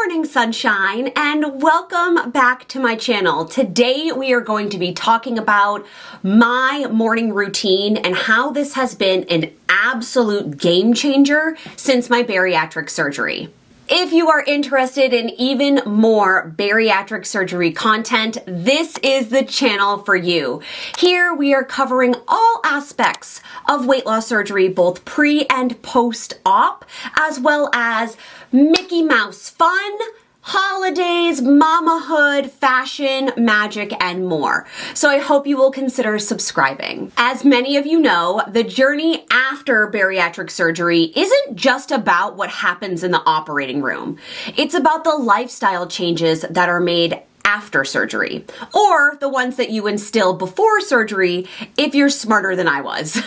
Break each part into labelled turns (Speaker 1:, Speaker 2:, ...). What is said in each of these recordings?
Speaker 1: morning, sunshine, and welcome back to my channel. Today we are going to be talking about my morning routine and how this has been an absolute game changer since my bariatric surgery. If you are interested in even more bariatric surgery content, this is the channel for you. Here we are covering all aspects of weight loss surgery, both pre and post-op, as well as Mickey Mouse fun, holidays, mamahood, fashion, magic, and more. So I hope you will consider subscribing. As many of you know, the journey after bariatric surgery isn't just about what happens in the operating room. It's about the lifestyle changes that are made after surgery, or the ones that you instill before surgery if you're smarter than I was.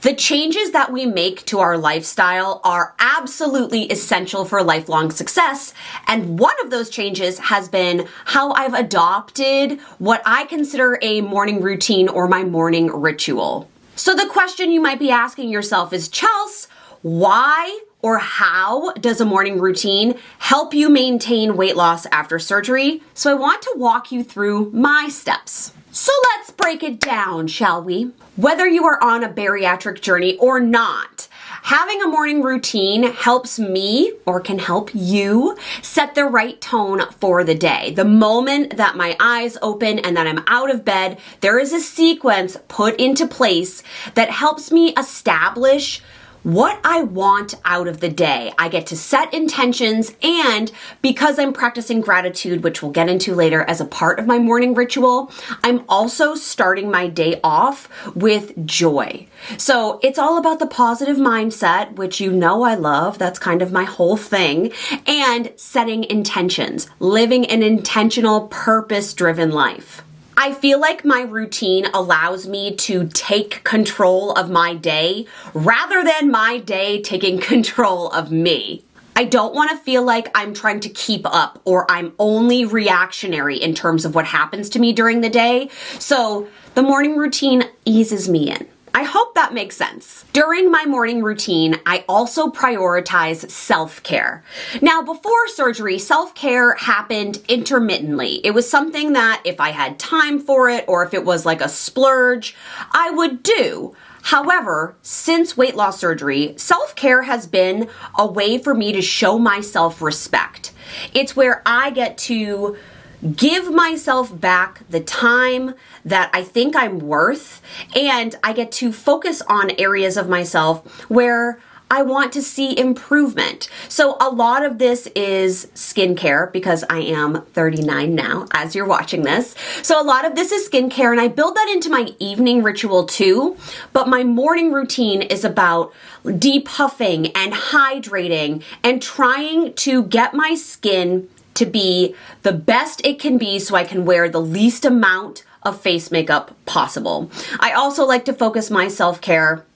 Speaker 1: The changes that we make to our lifestyle are absolutely essential for lifelong success, and one of those changes has been how I've adopted what I consider a morning routine or my morning ritual. So the question you might be asking yourself is, Chels, why or how does a morning routine help you maintain weight loss after surgery? So I want to walk you through my steps. So let's break it down, shall we? Whether you are on a bariatric journey or not, having a morning routine helps me, or can help you, set the right tone for the day. The moment that my eyes open and that I'm out of bed, there is a sequence put into place that helps me establish what I want out of the day. I get to set intentions, and because I'm practicing gratitude, which we'll get into later as a part of my morning ritual, I'm also starting my day off with joy. So it's all about the positive mindset, which you know I love. That's kind of my whole thing. And setting intentions, living an intentional, purpose-driven life. I feel like my routine allows me to take control of my day rather than my day taking control of me. I don't want to feel like I'm trying to keep up or I'm only reactionary in terms of what happens to me during the day. So the morning routine eases me in. I hope that makes sense. During my morning routine, I also prioritize self-care. Now, before surgery, self-care happened intermittently. It was something that if I had time for it or if it was like a splurge, I would do. However, since weight loss surgery, self-care has been a way for me to show myself respect. It's where I get to give myself back the time that I think I'm worth, and I get to focus on areas of myself where I want to see improvement. So a lot of this is skincare because I am 39 now as you're watching this. So a lot of this is skincare, and I build that into my evening ritual too, but my morning routine is about depuffing and hydrating and trying to get my skin to be the best it can be so I can wear the least amount of face makeup possible. I also like to focus my self-care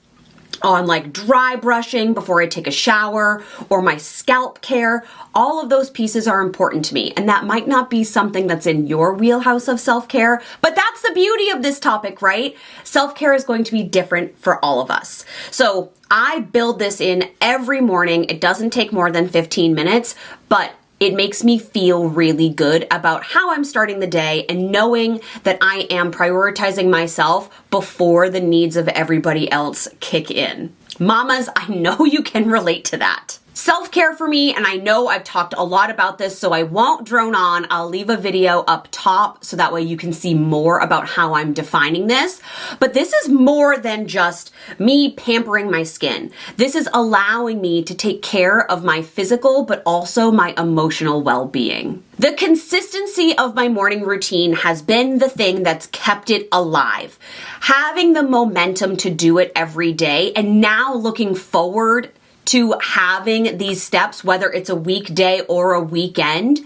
Speaker 1: on like dry brushing before I take a shower or my scalp care. All of those pieces are important to me, and that might not be something that's in your wheelhouse of self-care, but that's the beauty of this topic, right? Self-care is going to be different for all of us. So I build this in every morning. It doesn't take more than 15 minutes, but it makes me feel really good about how I'm starting the day and knowing that I am prioritizing myself before the needs of everybody else kick in. Mamas, I know you can relate to that. Self-care for me, and I know I've talked a lot about this, so I won't drone on. I'll leave a video up top so that way you can see more about how I'm defining this. But this is more than just me pampering my skin. This is allowing me to take care of my physical, but also my emotional well-being. The consistency of my morning routine has been the thing that's kept it alive. Having the momentum to do it every day, and now looking forward to having these steps, whether it's a weekday or a weekend,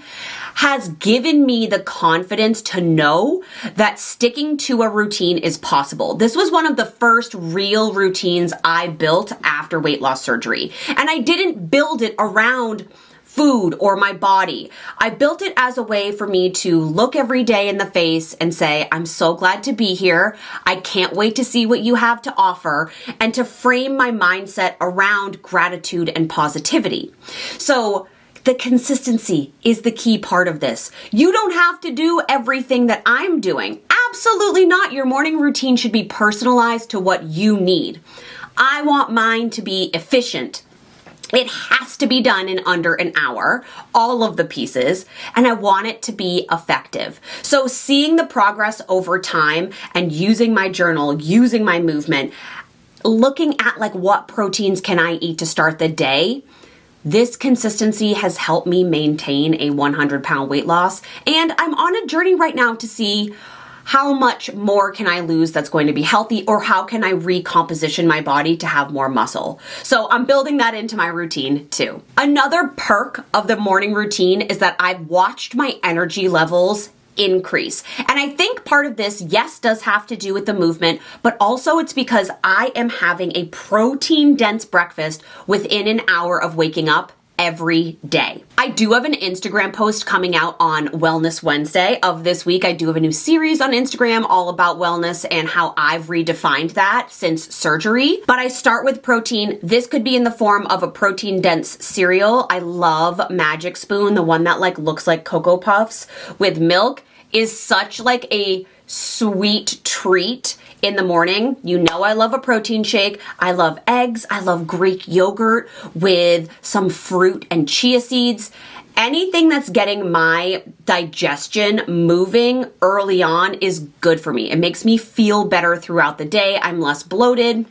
Speaker 1: has given me the confidence to know that sticking to a routine is possible. This was one of the first real routines I built after weight loss surgery. And I didn't build it around food or my body. I built it as a way for me to look every day in the face and say, I'm so glad to be here. I can't wait to see what you have to offer, and to frame my mindset around gratitude and positivity. So The consistency is the key part of this. You don't have to do everything that I'm doing. Absolutely not. Your morning routine should be personalized to what you need. I want mine to be efficient. It has to be done in under an hour, all of the pieces, and I want it to be effective. So seeing the progress over time and using my journal, using my movement, looking at like what proteins can I eat to start the day, this consistency has helped me maintain a 100-pound weight loss, and I'm on a journey right now to see how much more can I lose that's going to be healthy, or how can I recomposition my body to have more muscle. So I'm building that into my routine too. Another perk of the morning routine is that I've watched my energy levels increase. And I think part of this, yes, does have to do with the movement, but also it's because I am having a protein-dense breakfast within an hour of waking up every day. I do have an Instagram post coming out on Wellness Wednesday of this week. I do have a new series on Instagram all about wellness and how I've redefined that since surgery. But I start with protein. This could be in the form of a protein-dense cereal. I love Magic Spoon, the one that like looks like Cocoa Puffs with milk, is such like a sweet treat in the morning. You know I love a protein shake. I love eggs. I love Greek yogurt with some fruit and chia seeds. Anything that's getting my digestion moving early on is good for me. It makes me feel better throughout the day. I'm less bloated.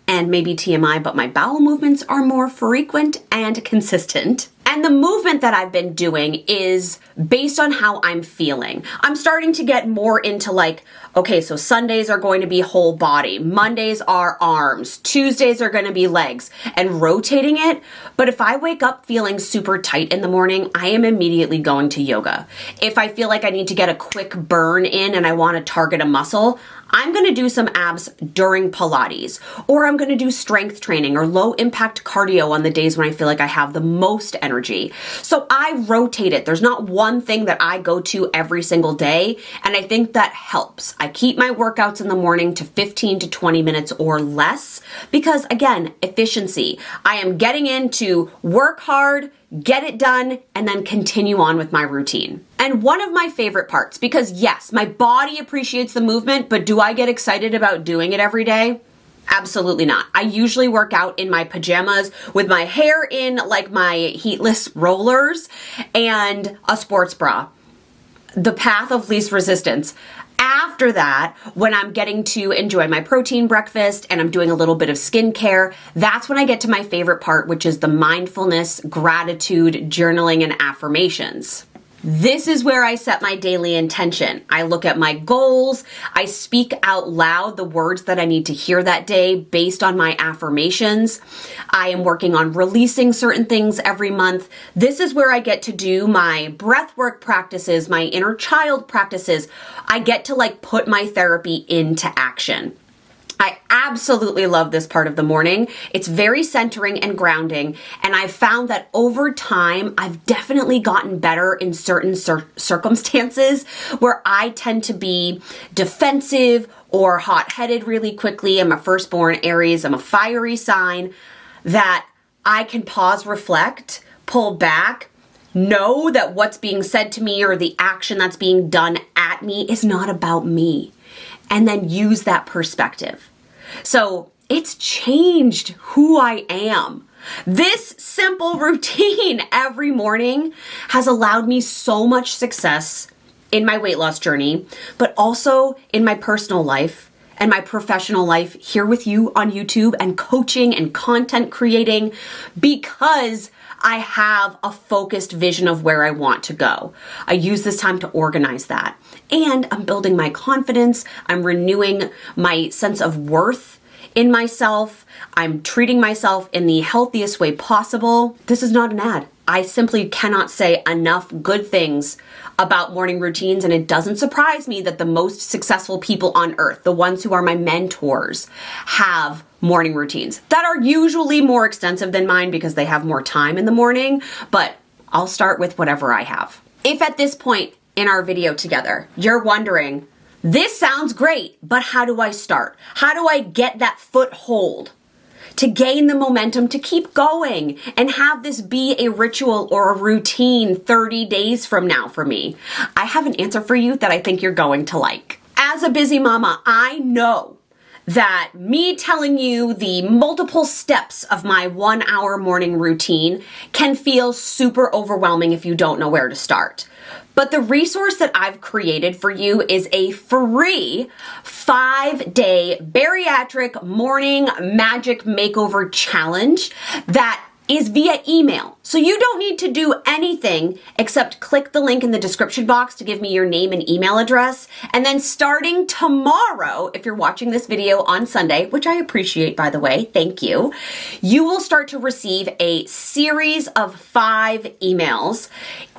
Speaker 1: And maybe TMI, but my bowel movements are more frequent and consistent. And the movement that I've been doing is based on how I'm feeling. I'm starting to get more into like, okay, so Sundays are going to be whole body, Mondays are arms, Tuesdays are going to be legs, and rotating it. But if I wake up feeling super tight in the morning, I am immediately going to yoga. If I feel like I need to get a quick burn in and I want to target a muscle, I'm going to do some abs during Pilates, or I'm going to do strength training or low impact cardio on the days when I feel like I have the most energy. So I rotate it. There's not one thing that I go to every single day, and I think that helps. I keep my workouts in the morning to 15 to 20 minutes or less because, again, efficiency. I am getting in to work hard, get it done, and then continue on with my routine. And one of my favorite parts, because yes, my body appreciates the movement, but do I get excited about doing it every day? Absolutely not. I usually work out in my pajamas with my hair in like my heatless rollers and a sports bra. The path of least resistance. After that, when I'm getting to enjoy my protein breakfast and I'm doing a little bit of skincare, that's when I get to my favorite part, which is the mindfulness, gratitude, journaling, and affirmations. This is where I set my daily intention. I look at my goals. I speak out loud the words that I need to hear that day based on my affirmations. I am working on releasing certain things every month. This is where I get to do my breathwork practices, my inner child practices. I get to like put my therapy into action. I absolutely love this part of the morning. It's very centering and grounding, and I've found that over time, I've definitely gotten better in certain circumstances where I tend to be defensive or hot-headed really quickly. I'm a firstborn Aries. I'm a fiery sign that I can pause, reflect, pull back, know that what's being said to me or the action that's being done at me is not about me, and then use that perspective. So it's changed who I am. This simple routine every morning has allowed me so much success in my weight loss journey, but also in my personal life and my professional life here with you on YouTube and coaching and content creating, because I have a focused vision of where I want to go. I use this time to organize that. And I'm building my confidence. I'm renewing my sense of worth in myself. I'm treating myself in the healthiest way possible. This is not an ad. I simply cannot say enough good things about morning routines, and it doesn't surprise me that the most successful people on earth, the ones who are my mentors, have morning routines that are usually more extensive than mine because they have more time in the morning, but I'll start with whatever I have. If at this point in our video together, you're wondering, this sounds great, but how do I start? How do I get that foothold? to gain the momentum to keep going and have this be a ritual or a routine 30 days from now for me? I have an answer for you that I think you're going to like. As a busy mama, I know that me telling you the multiple steps of my 1 hour morning routine can feel super overwhelming if you don't know where to start. But the resource that I've created for you is a free 5-day bariatric morning magic makeover challenge that is via email. So you don't need to do anything except click the link in the description box to give me your name and email address. And then starting tomorrow, if you're watching this video on Sunday, which I appreciate, by the way, thank you, you will start to receive a series of 5 emails,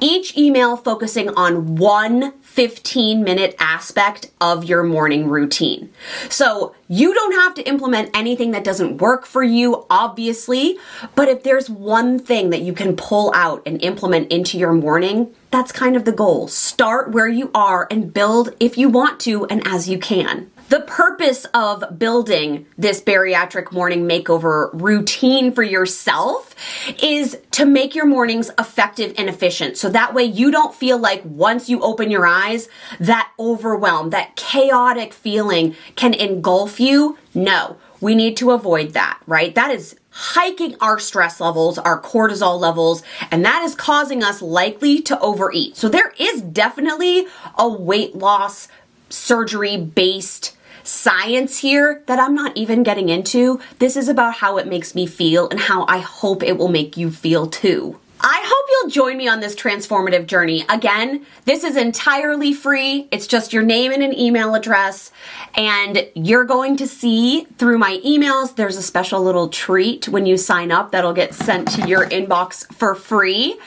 Speaker 1: each email focusing on one 15-minute aspect of your morning routine. So you don't have to implement anything that doesn't work for you, obviously, but if there's one thing that you can pull out and implement into your morning, that's kind of the goal. Start where you are and build if you want to and as you can. The purpose of building this bariatric morning makeover routine for yourself is to make your mornings effective and efficient. So that way you don't feel like once you open your eyes, that overwhelm, that chaotic feeling can engulf you. No, we need to avoid that, right? That is hiking our stress levels, our cortisol levels, and that is causing us likely to overeat. So there is definitely a weight loss surgery-based science here that I'm not even getting into. This is about how it makes me feel and how I hope it will make you feel too. I hope you'll join me on this transformative journey. Again, this is entirely free. It's just your name and an email address. And you're going to see through my emails, there's a special little treat when you sign up that'll get sent to your inbox for free.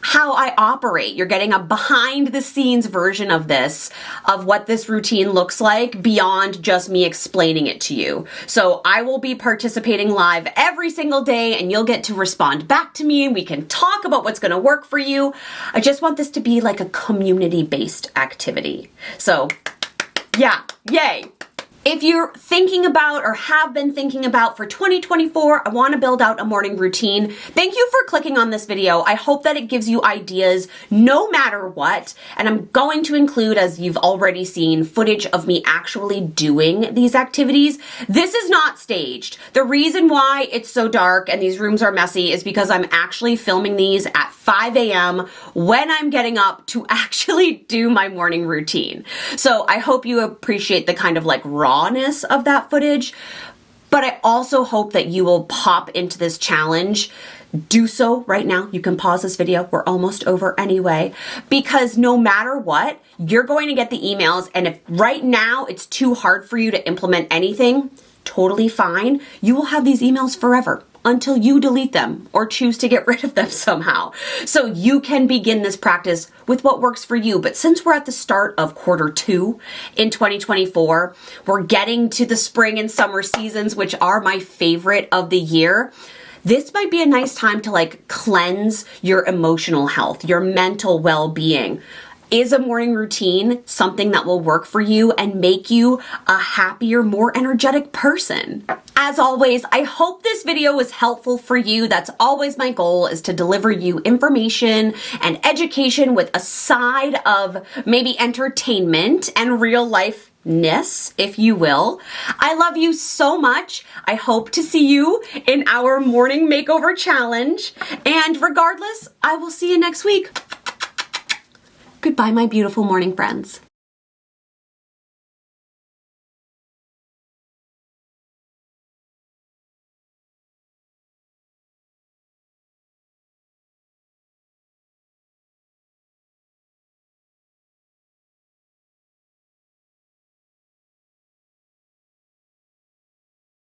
Speaker 1: How I operate. You're getting a behind the scenes version of this, of what this routine looks like beyond just me explaining it to you. So I will be participating live every single day and you'll get to respond back to me and we can talk about what's going to work for you. I just want this to be like a community-based activity. So yeah, yay. If you're thinking about or have been thinking about for 2024, I want to build out a morning routine. Thank you for clicking on this video. I hope that it gives you ideas no matter what. And I'm going to include, as you've already seen, footage of me actually doing these activities. This is not staged. The reason why it's so dark and these rooms are messy is because I'm actually filming these at 5 a.m. when I'm getting up to actually do my morning routine. So I hope you appreciate the kind of like rawness of that footage, but I also hope that you will pop into this challenge. Do so right now. You can pause this video. We're almost over anyway, because no matter what, you're going to get the emails. And if right now it's too hard for you to implement anything, totally fine. You will have these emails forever until you delete them or choose to get rid of them somehow. So you can begin this practice with what works for you. But since we're at the start of Q2 in 2024, we're getting to the spring and summer seasons, which are my favorite of the year. This might be a nice time to like cleanse your emotional health, your mental well-being. Is a morning routine something that will work for you and make you a happier, more energetic person? As always, I hope this video was helpful for you. That's always my goal, is to deliver you information and education with a side of maybe entertainment and real life-ness, if you will. I love you so much. I hope to see you in our morning makeover challenge. And regardless, I will see you next week. Goodbye, my beautiful morning friends.